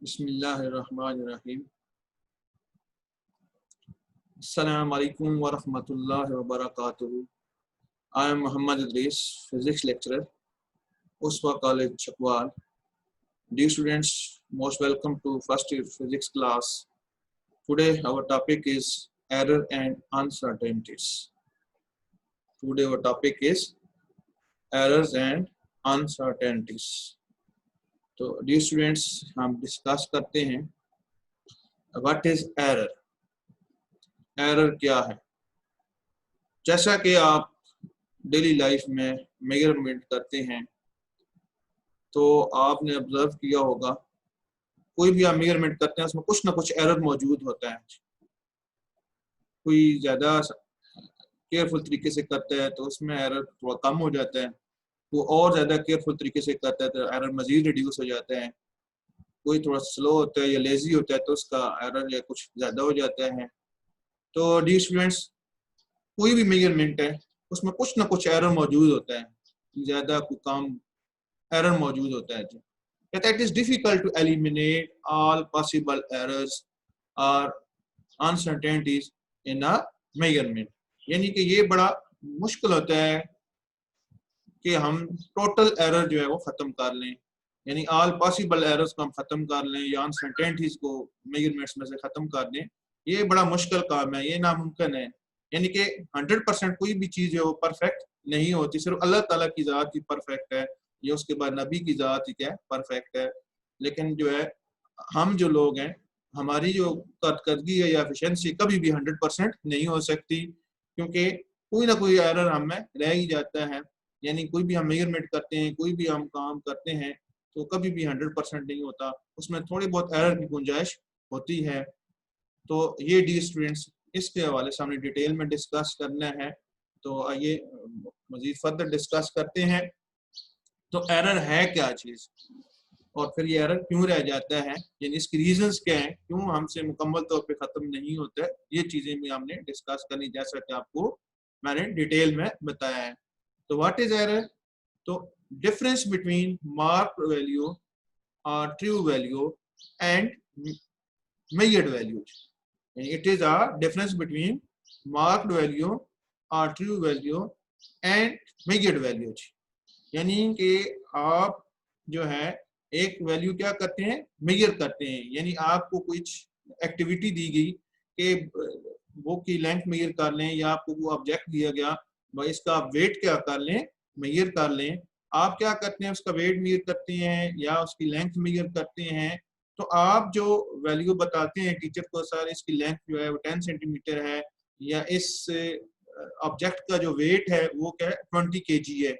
बिस्मिल्लाहिर्रहमानिर्रहीम। अस्सलामु अलैकुम व रहमतुल्लाहि व बरकातुहू। I am Muhammad Idris, physics lecturer, Uswa College, Chakwal. Dear students, most welcome to first year physics class. Today our topic is error and uncertainties. Today our topic is errors and uncertainties. तो dear students, हम discuss करते हैं what is error. Error क्या है? जैसा कि आप daily life में मेजरमेंट करते हैं तो आपने ऑब्जर्व किया होगा, कोई भी आप मेजरमेंट करते हैं उसमें कुछ ना कुछ एरर मौजूद होता है। कोई ज़्यादा केयरफुल तरीके से करता है तो उसमें एरर थोड़ा कम हो जाता है, वो और ज़्यादा केयरफुल तरीके से करता है तो एरर मज़ीद रिड्यूस हो जाता है। कोई थोड़ा स्लो होता है या लेज़ी होता है तो उसका एरर या कुछ ज़्यादा हो जाता है। तो डियर स्टूडेंट्स, कोई भी मेजरमेंट है उसमें कुछ ना कुछ एरर मौजूद होता है, ज़्यादा कोई कम एरर मौजूद होता है। कहता है it is difficult to eliminate all possible errors और अनसर्टेनिटीज इन अ मेजरमेंट। यानी कि ये बड़ा मुश्किल होता है कि हम टोटल एरर जो है वो ख़त्म कर लें, यानी ऑल पॉसिबल एरर्स को हम ख़त्म कर लें या अनसर्टेनिटीज को मेजरमेंट्स में से ख़त्म कर दें। ये बड़ा मुश्किल काम है, ये नामुमकिन है। यानी कि 100% कोई भी चीज़ है वो परफेक्ट नहीं होती, सिर्फ अल्लाह ताला की ज़ात ही परफेक्ट है, या उसके बाद नबी की ज़ात ही क्या परफेक्ट है। लेकिन जो है हम जो लोग हैं, हमारी जो कारकर्दगी है या एफिशिएंसी कभी भी 100% नहीं हो सकती, क्योंकि कोई ना कोई एरर हमें रह ही जाता है। यानी कोई भी हम मेजरमेंट करते हैं, कोई भी हम काम करते हैं तो कभी भी 100% नहीं होता, उसमें थोड़ी बहुत एरर की गुंजाइश होती है। तो ये डी स्टूडेंट्स इसके हवाले से हमने डिटेल में डिस्कस करना है, तो आइए मजीद फर्दर डिस्कस करते हैं। तो एरर है क्या चीज़ और फिर ये एरर क्यों रह जाता है, यानी इसकी रीजंस क्या हैं, क्यों हमसे मुकम्मल तौर पे ख़त्म नहीं होता है, ये चीज़ें भी हमने डिस्कस करनी, जैसा कि आपको मैंने डिटेल में बताया है। तो व्हाट इज एरर? तो डिफरेंस बिटवीन मार्क वैल्यू और true value and measured value. It is a difference between marked value or true value and measured value. यानी कि आप जो है एक वैल्यू क्या करते हैं, मेजर करते हैं। यानी आपको कुछ एक्टिविटी दी गई कि वो की लेंथ मेजर कर लें, या आपको वो ऑब्जेक्ट दिया गया भाई इसका आप वेट क्या कर लें, मेजर कर लें। आप क्या करते हैं, उसका वेट मेजर करते हैं या उसकी लेंथ मेजर करते हैं। तो आप जो वैल्यू बताते हैं टीचर को, सर इसकी लेंथ जो है वो 10 सेंटीमीटर है, या इस ऑब्जेक्ट का जो वेट है वो क्या है 20 kg है।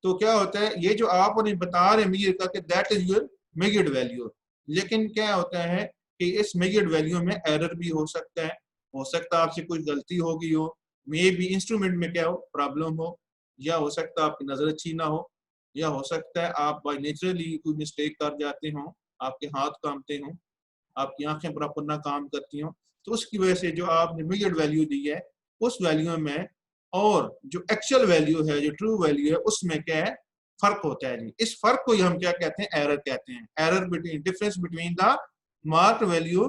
तो क्या होता है, ये जो आप उन्हें बता रहे हैं मेजर करके, that is your measured value. लेकिन क्या होता है कि इस मेजर्ड वैल्यू में एरर भी हो सकता है, आपसे कुछ गलती हो गई हो, मे बी इंस्ट्रूमेंट में क्या हो प्रॉब्लम हो, या हो सकता है आपकी नज़र अच्छी ना हो, या हो सकता है आप बाय नेचुरली कोई मिस्टेक कर जाते हो, आपके हाथ कामते हों, आपकी आंखें प्रॉपर ना काम करती हों, तो उसकी वजह से जो आपने मेजर्ड वैल्यू दी है उस वैल्यू में और जो एक्चुअल वैल्यू है, जो ट्रू वैल्यू है, उसमें क्या है फर्क होता है जी। इस फर्क को ही हम क्या कहते हैं, एरर कहते हैं। Error between difference between the marked value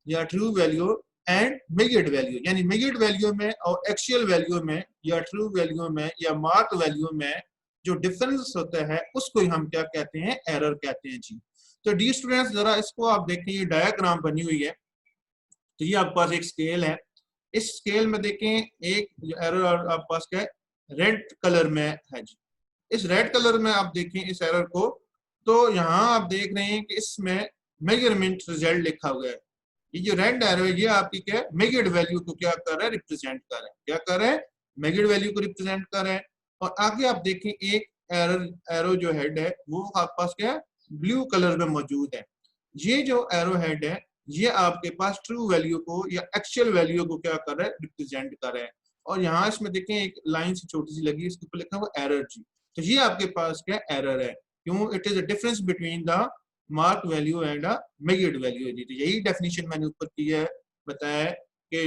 या true value and measured value. यानी मेजर्ड वैल्यू में और एक्चुअल वैल्यू में या ट्रू वैल्यू में या मार्क्ड वैल्यू में जो डिफरेंस होता है उसको ही हम क्या कहते हैं, एरर कहते हैं जी। तो डी स्टूडेंट्स जरा इसको आप देखें, ये डायग्राम बनी हुई है। तो ये आपके पास एक स्केल है, इस स्केल में देखें एक एरर आपके पास क्या है, रेड कलर में है जी। इस रेड कलर में आप देखें इस एरर को, तो यहाँ आप देख रहे हैं कि इसमें मेजरमेंट रिजल्ट लिखा हुआ है। ये जो रेड एरो है ये आपकी क्या है, मेजर्ड वैल्यू को क्या कर रहा है, रिप्रेजेंट कर रहा है। क्या कर रहा है, मेजर्ड वैल्यू को रिप्रेजेंट कर रहा है। और आगे आप देखें एक एरो जो हेड है वो आपके पास क्या है, ब्लू कलर में मौजूद है। ये जो एरो हेड है ये आपके पास ट्रू वैल्यू को या एक्चुअल वैल्यू को क्या कर रहा है, रिप्रेजेंट कर रहा है। और यहाँ इसमें देखें एक लाइन सी छोटी सी लगी, इसके ऊपर लिखा हुआ एरर जी। तो ये आपके पास क्या एरर है, क्यों, it is a difference between the mark value and a measured value जी। तो यही डेफिनेशन मैंने ऊपर की है, बताया कि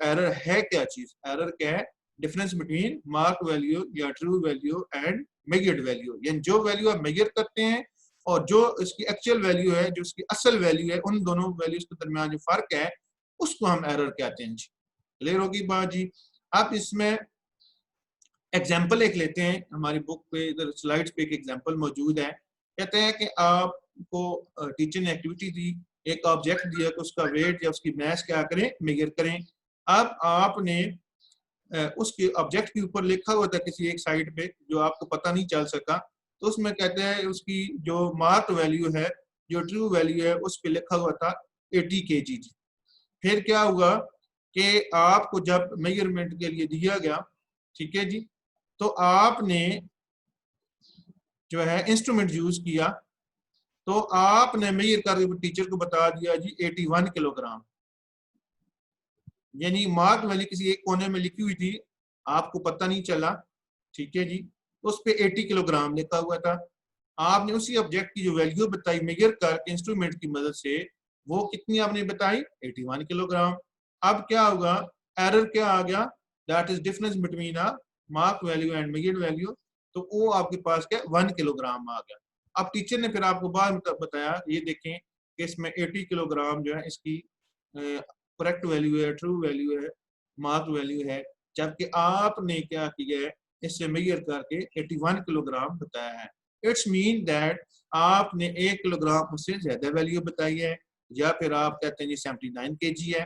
एरर है क्या चीज, एरर क्या है, डिफरेंस बिटवीन मार्क वैल्यू या true value and measured value. यानी जो वैल्यू आप मेजर करते हैं और जो इसकी एक्चुअल वैल्यू है, जो इसकी असल वैल्यू है, उन दोनों वैल्यूज के दरमियान जो फर्क है उसको हम एरर कहते हैं जी। क्लियर होगी बात जी। आप इसमें एग्जाम्पल एक लेते हैं, हमारी बुक पे इधर स्लाइड्स पे एक एग्जाम्पल मौजूद है। कहते हैं कि आपको टीचर ने एक्टिविटी दी, एक ऑब्जेक्ट दिया कि उसका वेट या उसकी मास क्या करें, मेजर करें। अब आपने उसके ऑब्जेक्ट के ऊपर लिखा हुआ था किसी एक साइड पे जो आपको पता नहीं चल सका, तो उसमें कहते हैं उसकी जो मार्क वैल्यू है, जो ट्रू वैल्यू है, उस पे लिखा हुआ था 80 kg। फिर क्या हुआ कि आपको जब मेजरमेंट के लिए दिया गया, ठीक है जी, तो आपने जो है इंस्ट्रूमेंट यूज किया, तो आपने मेजर करके टीचर को बता दिया जी 81 किलोग्राम, यानी मार्क वैल्यू किसी एक कोने में लिखी हुई थी, आपको पता नहीं चला, ठीक है जी, उस पे 80 किलोग्राम लिखा हुआ था। आपने उसी ऑब्जेक्ट की जो वैल्यू बताई मेजर करके इंस्ट्रूमेंट की मदद से, वो कितनी आपने बताई, 81 किलोग्राम। अब क्या होगा, एरर क्या आ गया, that is difference between a mark value and measured value, तो वो आपके पास क्या 1 किलोग्राम आ गया। अब टीचर ने फिर आपको बाद में बताया, ये देखें कि इसमें 80 किलोग्राम जो है इसकी करेक्ट वैल्यू है, ट्रू वैल्यू है, मार्क वैल्यू है, जबकि आपने क्या किया है, इससे मेजर करके 81 किलोग्राम बताया है। इट्स मीन दैट आपने 1 किलोग्राम उससे ज्यादा वैल्यू बताई है, या फिर आप कहते हैं 79 kg है,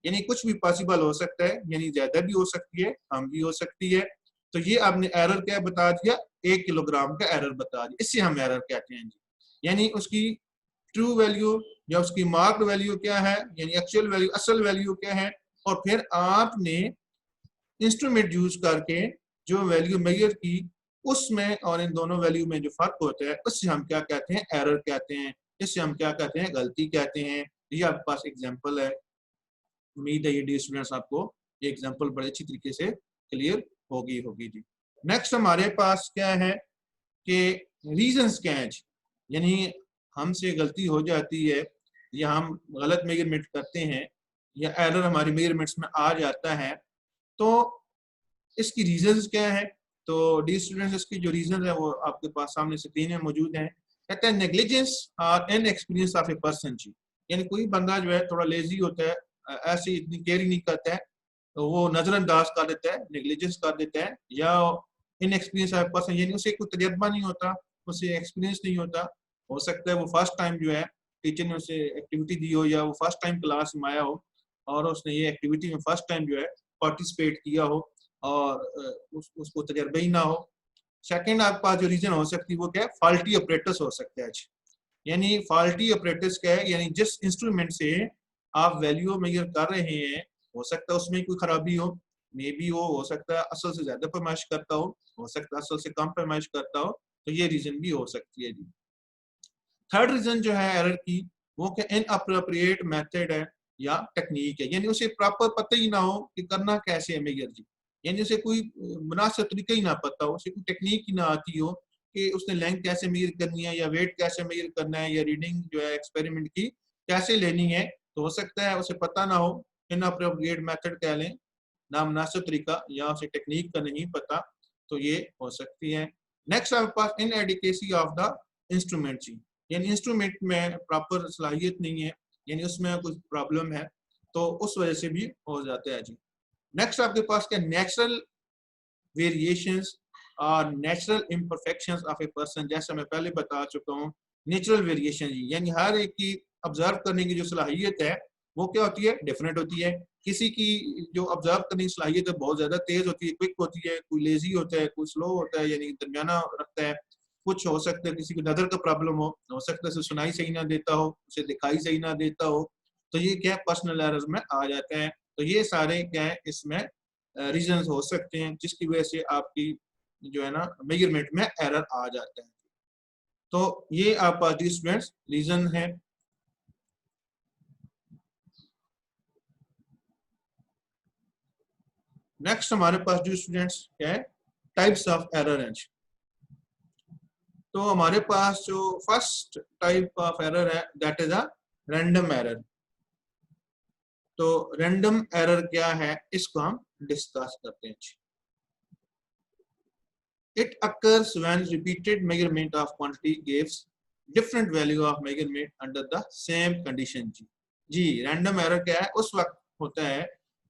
यानी कुछ भी पॉसिबल हो सकता है, यानी ज्यादा भी हो सकती है, कम भी हो सकती है। तो ये आपने एरर क्या बता दिया, 1 किलोग्राम का एरर बता दिया, इससे हम एरर कहते हैं जी। यानी उसकी ट्रू वैल्यू या उसकी मार्क्ड वैल्यू क्या है, यानी एक्चुअल वैल्यू, असल वैल्यू क्या है, और फिर आपने इंस्ट्रूमेंट यूज करके जो वैल्यू मेजर की, उसमें और इन दोनों वैल्यू में जो फर्क होता है, उससे हम क्या कहते हैं, एरर कहते हैं, इससे हम क्या कहते हैं, गलती कहते हैं। ये आपके पास एग्जांपल है, उम्मीद है ये डी स्टूडेंट्स आपको ये एग्जांपल बड़े अच्छी तरीके से क्लियर होगी जी। नेक्स्ट हमारे पास क्या है कि रीजंस क्या है, यानी हमसे गलती हो जाती है या हम गलत मेजरमेंट करते हैं या एरर हमारी मेजरमेंट्स में आ जाता है, तो इसकी रीजंस क्या है। तो डी स्टूडेंट्स इसकी जो रीजन है वो आपके पास सामने स्क्रीन में मौजूद है। कहते हैं नेग्लिजेंस और इनएक्सपीरियंस ऑफ ए पर्सन जी, यानी कोई बंदा जो है थोड़ा लेजी होता है, ऐसे इतनी केयर नहीं करता है, तो वो नजरअंदाज कर देता है, नेग्लिजेंस कर देता है, या इनएक्सपीरियंस ऑफ ए पर्सन, यानी उसे कोई तजर्बा नहीं होता, उसे एक्सपीरियंस नहीं होता। हो सकता है वो फर्स्ट टाइम जो है टीचर ने उसे एक्टिविटी दी हो, या वो फर्स्ट टाइम क्लास में आया हो और उसने ये एक्टिविटी में फर्स्ट टाइम जो है पार्टिसिपेट किया हो और उसको तजर्बा ही ना हो। सेकंड आपके पास जो रीजन हो सकती है वो क्या है, फॉल्टी ऑपरेटर्स हो सकते हैं। यानी फॉल्टी ऑपरेटर्स क्या है, यानी जिस इंस्ट्रूमेंट से आप वैल्यू मेजर कर रहे हैं, हो सकता है उसमें कोई खराबी हो, मे बी वो हो सकता है असल से ज्यादा पैमाइश करता हो सकता है असल से कम पैमाइश करता हो, तो ये रीजन भी हो सकती है जी। थर्ड रीजन जो है एरर की, वो क्या इनअप्रोप्रिएट मेथड है या टेक्निक है, यानी उसे प्रॉपर पता ही ना हो कि करना कैसे है मेजर जी, यानी उसे कोई मुनासिब तरीका ही ना पता हो, उसे कोई टेक्निक ही ना आती हो कि उसने लेंथ कैसे मेजर करनी है, या वेट कैसे मेजर करना है, या रीडिंग जो है एक्सपेरिमेंट की कैसे लेनी है। तो हो सकता है उसे पता ना हो, इनअप्रोप्रिएट मेथड कह लें, ना मुनासिब तरीका, या उसे टेक्निक का नहीं पता, तो ये हो सकती है। नेक्स्ट आपके पास इनएडिकेसी ऑफ द इंस्ट्रूमेंट जी, यानी इंस्ट्रूमेंट में प्रॉपर सलाहियत नहीं है, यानी उसमें कुछ प्रॉब्लम है, तो उस वजह से भी हो जाता है जी। नेक्स्ट आपके पास क्या, नेचुरल वेरिएशंस और natural imperfections of a person, जैसा मैं पहले बता चुका हूँ। नेचुरल वेरिएशन जी, यानी हर एक की ऑब्जर्व करने की जो सलाहियत है वो क्या होती है, डिफरेंट होती है। किसी की जो ऑब्जर्व करने की सलाहियत है बहुत ज्यादा तेज होती है, क्विक होती है, कोई लेजी होता है, कोई स्लो होता है, यानी दरमियाना रखता है। कुछ हो सकता है किसी को नजर का प्रॉब्लम हो सकता है उसे सुनाई सही ना देता हो, उसे दिखाई सही ना देता हो, तो ये क्या पर्सनल एरर्स में आ जाते हैं। तो ये सारे क्या है इसमें रीजंस हो सकते हैं जिसकी वजह से आपकी जो है ना मेजरमेंट में एरर आ जाता है। तो ये आपका स्टूडेंट्स रीजन है। नेक्स्ट हमारे पास जो स्टूडेंट्स क्या है, टाइप्स ऑफ एरर हैं। तो हमारे पास जो फर्स्ट टाइप ऑफ एरर है that is a random error. तो रैंडम एरर क्या है, इसको हम डिस्कस करते हैं। It occurs when repeated measurement of quantity gives different value of measurement under the same condition. जी रैंडम एरर क्या है, उस वक्त होता है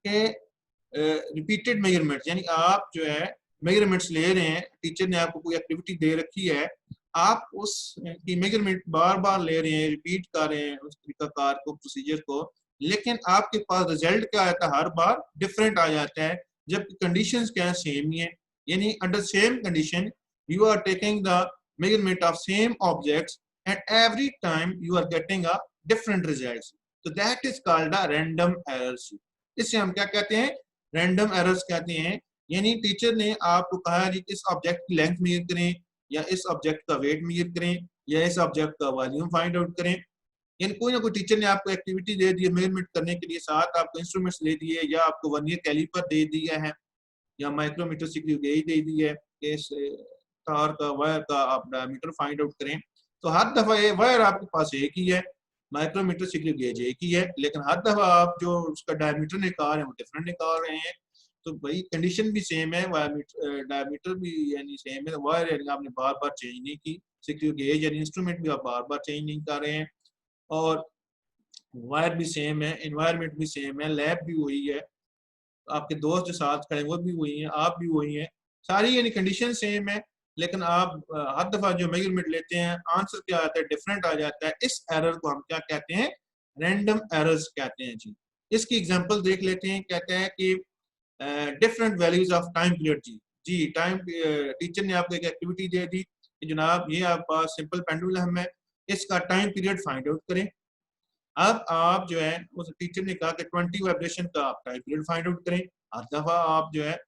कि रिपीटेड मेजरमेंट्स, यानी आप जो है मेजरमेंट्स ले रहे हैं, टीचर ने आपको कोई एक्टिविटी दे रखी है, आप उस की मेजरमेंट बार बार ले रहे हैं, रिपीट कर रहे हैं उस तरीकाकार को, प्रोसीजर को, लेकिन आपके पास रिजल्ट क्या आता है, हर बार डिफरेंट आ जाता है, जबकि कंडीशंस क्या है, सेम ही है। यानी under same condition you are taking the measurement of same objects and every time you are getting a different results, so that is called a random errors। इससे हम क्या कहते हैं, रैंडम एरर्स कहते हैं। यानी टीचर ने आपको कहा कि इस ऑब्जेक्ट की लेंथ मेजर करें, या इस ऑब्जेक्ट का वेट मेजर करें, या इस ऑब्जेक्ट का वॉल्यूम फाइंड आउट करें। यानी कोई ना कोई टीचर ने आपको एक्टिविटी दे दी है मेजरमेंट करने के लिए, साथ आपको इंस्ट्रूमेंट्स दे दिए, या आपको वर्नियर कैलिपर दे दिया है, या माइक्रोमीटर सिक्यू गेज दे दी है कि इस तार का, वायर का आप डायमीटर फाइंड आउट करें। तो हर दफा ये वायर आपके पास एक ही है, माइक्रोमीटर सिक्यू गेज एक ही है, लेकिन हर दफा आप जो उसका डायमीटर निकाल रहे हैं वो डिफरेंट निकाल रहे हैं। तो भाई कंडीशन भी सेम है, डायमीटर भी यानी सेम है, वायर यानी आपने बार बार चेंज नहीं की, सिक्यू गेज यानी इंस्ट्रूमेंट भी आप बार बार चेंज नहीं कर रहे हैं, और वायर भी सेम है, एनवायरनमेंट भी सेम है, लैब भी वही है, आपके दोस्त जो साथ खड़े वो भी वही हैं, आप भी वही हैं, सारी यानी कंडीशन सेम है, लेकिन आप हर दफा जो मेजरमेंट लेते हैं आंसर क्या आता है, डिफरेंट आ जाता है। इस एरर को हम क्या कहते हैं, रैंडम एरर्स कहते हैं जी। इसकी एग्जांपल देख लेते हैं। कहते हैं कि different values of time period. जी टाइम टीचर ने आपको एक एक्टिविटी दे दी कि जनाब ये आपके पास सिंपल पेंडुलम है, इसका टाइम पीरियड फाइंड आउट करें। अब आप जो है उस टीचर ने कहा कि 20 वाइब्रेशन का आप टाइम पीरियड फाइंड आउट करें। हर दफा आप जो है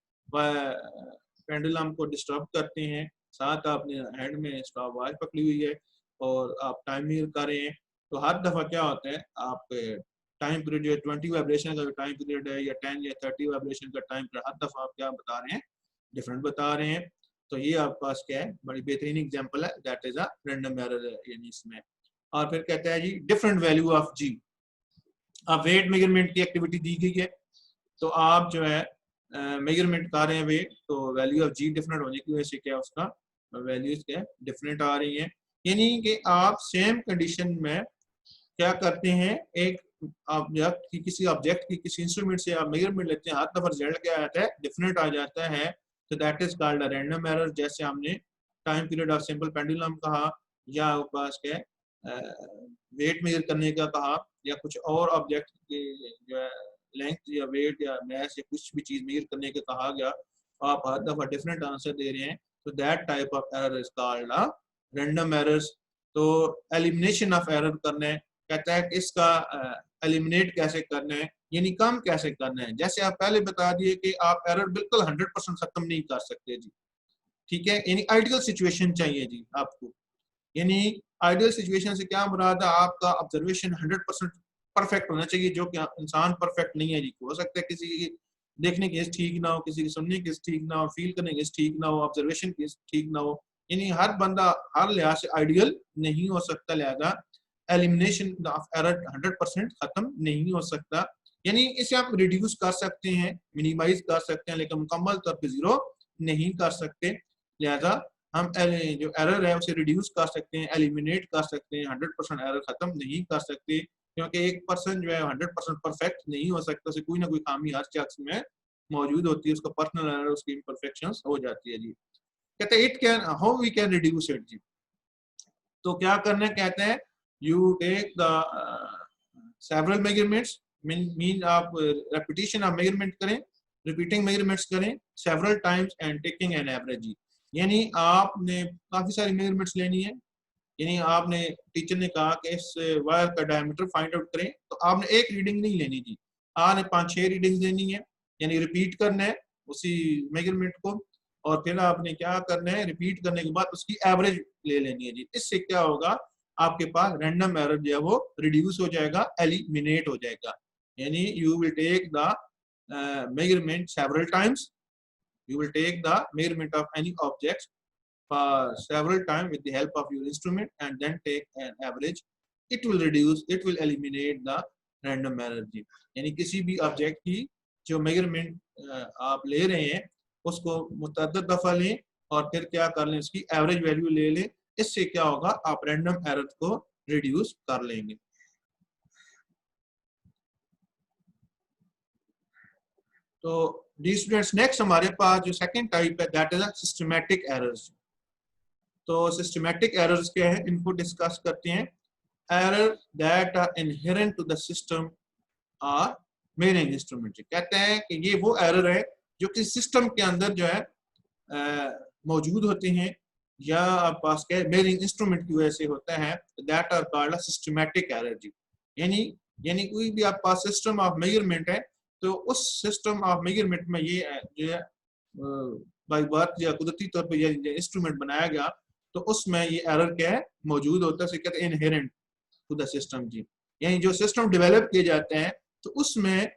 पेंडुलम को डिस्टर्ब करते हैं, साथ आपने हैंड में स्टॉप वॉच पकड़ी हुई है और आप टाइम मीजर कर रहे हैं, तो हर दफा क्या होता है, आप टाइम पीरियड जो है 20 वाइब्रेशन का टाइम पीरियड है, या 10 या 30 वाइब्रेशन का टाइम पीरियड, हर दफा आप क्या बता रहे हैं, डिफरेंट बता रहे हैं। तो ये आपके पास क्या है, बड़ी बेहतरीन एग्जाम्पल है, that is a random error यानी इसमें। और फिर कहता है जी डिफरेंट वैल्यू ऑफ जी। अब वेट मेजरमेंट की एक्टिविटी दी गई है, तो आप जो है मेजरमेंट कर रहे हैं वेट, तो वैल्यू ऑफ जी डिफरेंट होने की वजह से क्या उसका वैल्यूज क्या डिफरेंट आ रही हैं। यानी कि आप सेम कंडीशन में क्या करते हैं, एक ऑब्जेक्ट की किसी इंस्ट्रूमेंट से आप मेजरमेंट लेते हैं, हर दफा रिजल्ट क्या आता है, डिफरेंट आ जाता है, तो that is called a random error. जैसे हमने time period of simple pendulum कहा, या पास क्या वेट मेजर करने का कहा, या कुछ और ऑब्जेक्ट के जो है लेंथ या वेट या मैस या कुछ भी चीज मेजर करने का कहा गया, तो आप हर दफा डिफरेंट आंसर दे रहे हैं, तो that type of error is called a random errors. तो एलिमिनेशन ऑफ एरर करना है, कहता है कि इसका एलिमिनेट कैसे करना है, यानी कम कैसे करना है। जैसे आप पहले बता दिए कि आप एरर बिल्कुल 100% खत्म नहीं कर सकते जी, ठीक है, यानी आइडियल सिचुएशन चाहिए जी आपको। यानी आइडियल सिचुएशन से क्या मुराद है, आपका ऑब्जर्वेशन 100% परफेक्ट होना चाहिए, जो कि इंसान परफेक्ट नहीं है जी। हो सकता है किसी की देखने की ठीक ना हो, किसी की सुनने की ठीक ना हो, फील करने की ठीक ना हो, ऑब्जर्वेशन की ठीक ना हो, यानी हर बंदा हर लिहाज से आइडियल नहीं हो सकता, लिहाजा एलिमिनेशन ऑफ एरर 100% खत्म नहीं हो सकता। यानी इसे आप रिड्यूस कर सकते हैं, मिनिमाइज कर सकते हैं, लेकिन मुकम्मल तौर पर जीरो नहीं कर सकते। लिहाजा हम जो एरर है उसे रिड्यूस कर सकते हैं, एलिमिनेट कर सकते हैं, 100% एरर खत्म नहीं कर सकते, क्योंकि एक पर्सन जो है 100% परफेक्ट नहीं हो सकता, उसे कोई ना कोई खामी हर शख्स में मौजूद होती है, उसका पर्सनल एरर, उसकी इम्परफेक्शंस हो जाती है जी। कहते हैं it can, how we can reduce it जी। तो क्या करना है, कहते हैं you take the several measurements, mean आप रेपिटेशन ऑफ मेजरमेंट करें, रिपीटिंग मेजरमेंट्स करें several times and taking an average. यानी आपने काफी सारी मेजरमेंट्स लेनी है, यानी आपने टीचर ने कहा कि इस वायर का डायमीटर फाइंड आउट करें, तो आपने एक रीडिंग नहीं लेनी जी, आपने 5-6 रीडिंग्स लेनी है, यानी रिपीट करना है उसी मेजरमेंट को, और फिर आपने क्या करना है, रिपीट करने के बाद उसकी एवरेज ले लेनी है जी। इससे क्या होगा, आपके पास रैंडम एरर जो है वो रिड्यूस हो जाएगा, एलिमिनेट हो जाएगा। यानी you will take the measurement several times, you will take the measurement of any objects for several times with the help of your instrument and then take an average. It will reduce, it will eliminate the random error। यानी किसी भी object की जो measurement आप ले रहे हैं उसको मुतअद्दिद दफा लें और फिर क्या कर लें, उसकी एवरेज वैल्यू ले लें, इससे क्या होगा, आप रैंडम एरर को रिड्यूस कर लेंगे। तो डी स्टूडेंट्स, नेक्स्ट हमारे पास जो सेकंड टाइप है दैट इज सिस्टमैटिक एरर्स। तो सिस्टमैटिक एरर्स क्या है, इनको डिस्कस करते हैं। Error that are inherent to the system or measuring instrument. कहते हैं कि ये वो एरर है जो कि सिस्टम के अंदर जो है मौजूद होते हैं या आप पास के मेरिंग इंस्ट्रूमेंट की वजह से होता है। That are called systematic error जी। यानी कोई भी आप पास सिस्टम ऑफ मेजरमेंट है, तो उस सिस्टम ऑफ मेजरमेंट में ये जो है बाई बर्थ या कुदरती तौर पर ये इंस्ट्रूमेंट बनाया गया, तो उसमें ये एरर क्या है, मौजूद होता है। कहते हैं इनहेरेंट टू द सिस्टम जी। यानी जो सिस्टम डेवलप किए जाते हैं तो उसमें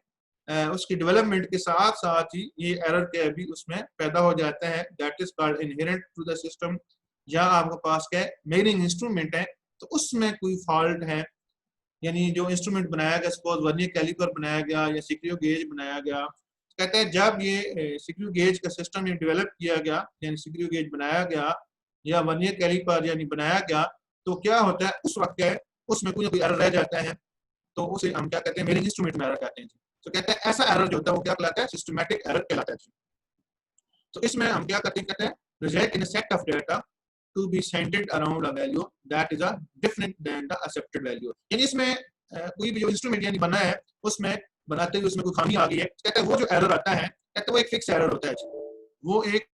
उसकी डेवलपमेंट के साथ साथ ही ये एरर क्या भी उसमें पैदा हो जाता है। That is called inherent to the system. या आपके पास क्या है, मेजरिंग इंस्ट्रूमेंट है, तो उसमें कोई फॉल्ट है, यानी जो इंस्ट्रूमेंट बनाया गया, सपोज वर्नियर कैलिपर बनाया गया या सिक्रियो गेज बनाया गया। कहते हैं जब ये सिक्रियो गेज का सिस्टम डेवलप किया गया, यानी सिक्रियो गेज बनाया गया या वर्नियर कैलिपर यानी बनाया गया, तो क्या होता है उस वक्त क्या है, उसमें कोई ना कोई एरर रह जाता है, तो उसे हम क्या कहते हैं, मेरिंग इंस्ट्रूमेंट में एरर कहते हैं। तो कहते हैं ऐसा एरर जो होता है वो क्या कहलाता है, सिस्टमैटिक एरर कहलाता है। तो इसमें हम क्या करते हैं, कहते हैं result in a set of data to be centred around a value that is a different than the accepted value. यानी इसमें कोई भी जो इंस्ट्रूमेंट यानी बना है, उसमें बनाते हुए उसमें कोई खामी आ गई है, कहते हैं वो जो एरर आता है, कहते हैं वो एक फिक्स एरर होता है। वो एक